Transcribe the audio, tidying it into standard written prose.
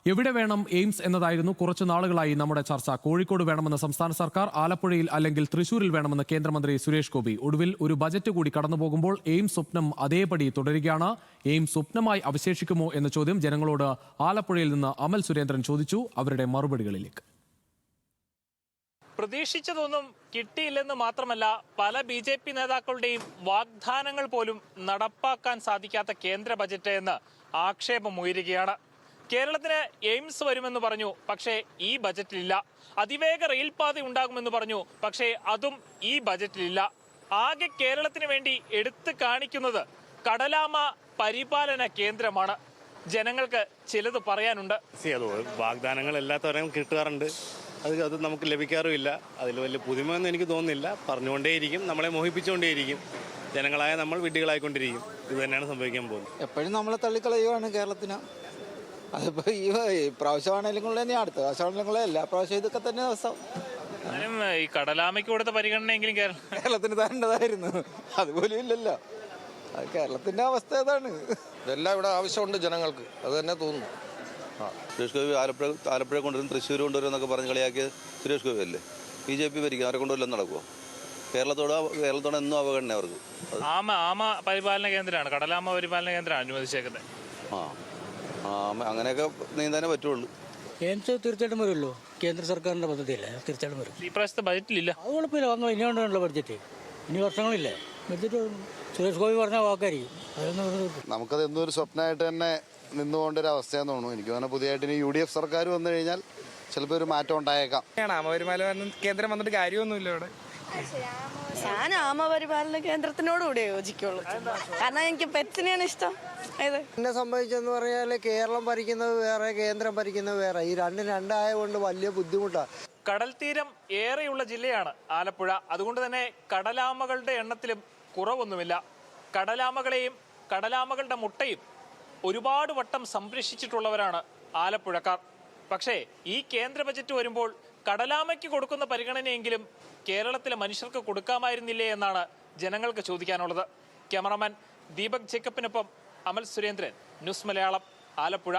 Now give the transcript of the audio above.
എവിടെ വേണം എയിംസ് എന്നതായിരുന്നു കുറച്ചു നാളുകളായി നമ്മുടെ ചർച്ച. കോഴിക്കോട് വേണമെന്ന് സംസ്ഥാന സർക്കാർ, ആലപ്പുഴയിൽ അല്ലെങ്കിൽ തൃശൂരിൽ വേണമെന്ന് കേന്ദ്രമന്ത്രി സുരേഷ് ഗോപി. ഒടുവിൽ ഒരു ബജറ്റ് കൂടി കടന്നുപോകുമ്പോൾ എയിംസ് സ്വപ്നം അതേപടി തുടരുകയാണ്. എയിംസ് സ്വപ്നമായി അവശേഷിക്കുമോ എന്ന ചോദ്യം ജനങ്ങളോട് ആലപ്പുഴയിൽ നിന്ന് അമൽ സുരേന്ദ്രൻ ചോദിച്ചു. അവരുടെ മറുപടികളിലേക്ക്. പ്രതീക്ഷിച്ചതൊന്നും കിട്ടിയില്ലെന്ന് മാത്രമല്ല, പല BJP നേതാക്കളുടെയും വാഗ്ദാനങ്ങൾ പോലും നടപ്പാക്കാൻ സാധിക്കാത്ത കേന്ദ്ര ബജറ്റ് എന്ന് ആക്ഷേപമുയരുകയാണ്. കേരളത്തിന് എയിംസ് വരുമെന്ന് പറഞ്ഞു, പക്ഷേ ഈ ബജറ്റിലില്ല. അതിവേഗ റെയിൽപാത ഉണ്ടാകുമെന്ന് പറഞ്ഞു, പക്ഷേ അതും ഈ ബജറ്റിലില്ല. ആകെ കേരളത്തിന് വേണ്ടി എടുത്തു കാണിക്കുന്നത് കടലാമ പരിപാലന കേന്ദ്രമാണ്. ജനങ്ങൾക്ക് ചിലത് പറയാനുണ്ട്. വാഗ്ദാനങ്ങൾ എല്ലാത്തവരും കിട്ടാറുണ്ട്, അത് നമുക്ക് ലഭിക്കാറുമില്ല. അതിൽ വലിയ പുതുമയൊന്നും എനിക്ക് തോന്നുന്നില്ല. പറഞ്ഞുകൊണ്ടേയിരിക്കും, നമ്മളെ മോഹിപ്പിച്ചുകൊണ്ടേയിരിക്കും. ജനങ്ങളായ നമ്മൾ വിഡ്ഢികളായിക്കൊണ്ടിരിക്കും. ഇത് തന്നെയാണ് സംഭവിക്കാൻ പോകുന്നത്. എപ്പോഴും നമ്മളെ തള്ളിക്കളയുവാണ് കേരളത്തിന്. അതിപ്പോൾ ഈ പ്രാവശ്യമാണെങ്കിലും തന്നെ, അടുത്ത പ്രാവശ്യമാണെങ്കിലും എല്ലാ പ്രാവശ്യം ഇതൊക്കെ തന്നെ അവസ്ഥ. ഈ കടലാമയ്ക്ക് കൊടുത്ത പരിഗണനയെങ്കിലും കേരളത്തിന് തരേണ്ടതായിരുന്നു, അതുപോലും ഇല്ലല്ലോ. അത് കേരളത്തിന്റെ അവസ്ഥ ഏതാണ്? ഇതെല്ലാം ഇവിടെ ആവശ്യമുണ്ട് ജനങ്ങൾക്ക്, അത് തന്നെ തോന്നുന്നു. സുരേഷ് ഗോപി ആലപ്പുഴ കൊണ്ടുവരും, തൃശ്ശൂർ കൊണ്ടുവരും എന്നൊക്കെ പറഞ്ഞ് കളിയാക്കിയ സുരേഷ് ഗോപി അല്ലേ? BJP ഭരിക്കും, അവരെ കൊണ്ടുവരും നടക്കുമോ? കേരളത്തോടെ എന്നും അവഗണന അവർക്ക്. ആമ പരിപാലന കേന്ദ്രമാണ്, കടലാമ പരിപാലന കേന്ദ്രമാണ് അനുവദിച്ചേക്കുന്നത്. അങ്ങനെയൊക്കെ നീന്താനേ പറ്റുള്ളൂ. എയിംസ് തീർച്ചയായിട്ടും വരുമല്ലോ, കേന്ദ്ര സർക്കാരിന്റെ പദ്ധതിയല്ലേ, തീർച്ചയായിട്ടും വരും. ഈ പ്രാവശ്യത്തെ ബജറ്റിലില്ല. അത് കുഴപ്പമില്ല, വന്നു ഇനി കൊണ്ടുള്ള ബഡ്ജറ്റ്, ഇനി വർഷങ്ങളില്ലേ ബഡ്ജറ്റ്. സുരേഷ് ഗോപി പറഞ്ഞ വാക്കായിരിക്കും, അതൊന്നും നമുക്കത് എന്നും ഒരു സ്വപ്നമായിട്ട് തന്നെ നിന്നുകൊണ്ടൊരു അവസ്ഥയെന്ന് തോന്നുന്നു. എനിക്ക് തോന്നുന്നു പുതിയതായിട്ട് ഇനി UDF സർക്കാർ വന്നു കഴിഞ്ഞാൽ ചിലപ്പോൾ ഒരു മാറ്റം ഉണ്ടായേക്കാം. കേന്ദ്രം വന്നിട്ട് കാര്യമൊന്നുമില്ല ഇവിടെ. ഞാൻ ആമപരിപാലന കേന്ദ്രത്തിനോടുകൂടെ യോജിക്കുള്ളൂ, കാരണം എനിക്ക് പെറ്റ്സിനെയാണ് ഇഷ്ടം. എന്നെ സംബന്ധിച്ചെന്ന് പറഞ്ഞാൽ കേരളം ഭരിക്കുന്നത് വേറെ, കേന്ദ്രം ഭരിക്കുന്നത് വേറെ. ഈ രണ്ടായതുകൊണ്ട് വലിയ ബുദ്ധിമുട്ടാണ്. കടൽ തീരം ഏറെയുള്ള ജില്ലയാണ് ആലപ്പുഴ. അതുകൊണ്ട് തന്നെ കടലാമകളുടെ എണ്ണത്തിലും കുറവൊന്നുമില്ല. കടലാമകളെയും കടലാമകളുടെ മുട്ടയും ഒരുപാട് വട്ടം സംരക്ഷിച്ചിട്ടുള്ളവരാണ് ആലപ്പുഴക്കാർ. പക്ഷേ ഈ കേന്ദ്ര ബജറ്റ് വരുമ്പോൾ കടലാമയ്ക്ക് കൊടുക്കുന്ന പരിഗണനയെങ്കിലും കേരളത്തിലെ മനുഷ്യർക്ക് കൊടുക്കാമായിരുന്നില്ലേ എന്നാണ് ജനങ്ങൾക്ക് ചോദിക്കാനുള്ളത്. ക്യാമറാമാൻ ദീപക് ജേക്കബിനൊപ്പം അമൽ സുരേന്ദ്രൻ, ന്യൂസ് മലയാളം, ആലപ്പുഴ.